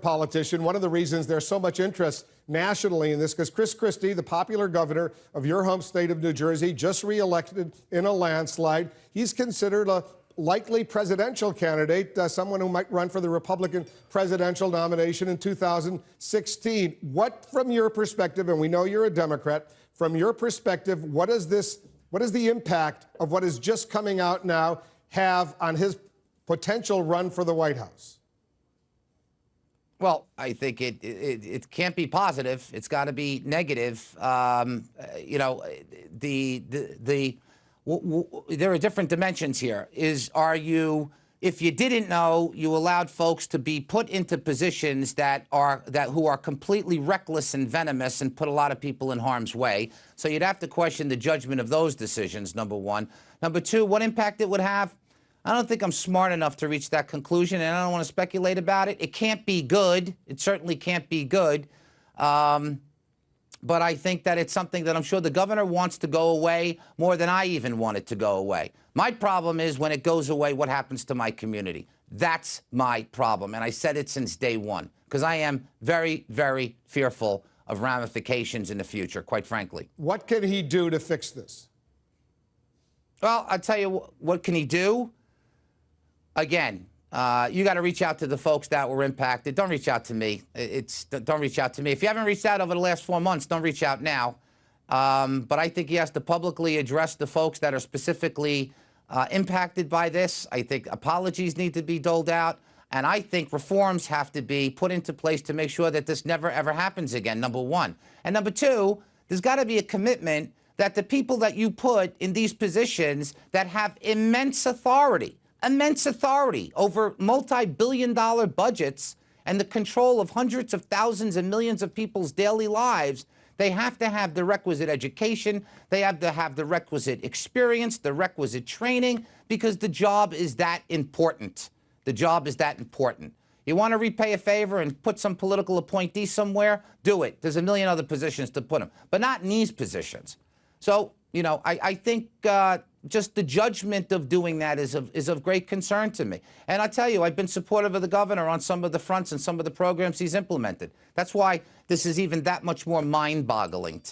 politician. One of the reasons there's so much interest nationally in this, because Chris Christie, the popular governor of your home state of New Jersey, just reelected in a landslide. He's considered a likely presidential candidate, someone who might run for the Republican presidential nomination in 2016. What, from your perspective, and we know you're a Democrat, from your perspective, what is the impact of what is just coming out now have on his potential run for the White House? Well, I think it can't be positive. It's got to be negative. You know, there are different dimensions here. If you didn't know, you allowed folks to be put into positions who are completely reckless and venomous and put a lot of people in harm's way. So you'd have to question the judgment of those decisions, number one. Number two, what impact it would have? I don't think I'm smart enough to reach that conclusion, and I don't want to speculate about it. It can't be good. It certainly can't be good. But I think that it's something that I'm sure the governor wants to go away more than I even want it to go away. My problem is when it goes away, what happens to my community? That's my problem, and I said it since day one, because I am very, very fearful of ramifications in the future, quite frankly. What can he do to fix this? Well, I'll tell you, what can he do? Again, you got to reach out to the folks that were impacted. Don't reach out to me. Don't reach out to me. If you haven't reached out over the last 4 months, don't reach out now. But I think he has to publicly address the folks that are specifically impacted by this. I think apologies need to be doled out. And I think reforms have to be put into place to make sure that this never, ever happens again, number one. And number two, there's got to be a commitment that the people that you put in these positions that have immense authority over multi-billion-dollar budgets and the control of hundreds of thousands and millions of people's daily lives, they have to have the requisite education, they have to have the requisite experience, the requisite training, because the job is that important. The job is that important. You want to repay a favor and put some political appointee somewhere? Do it. There's a million other positions to put them, but not in these positions. So, you know, I think just the judgment of doing that is of great concern to me. And I tell you, I've been supportive of the governor on some of the fronts and some of the programs he's implemented. That's why this is even that much more mind-boggling to me.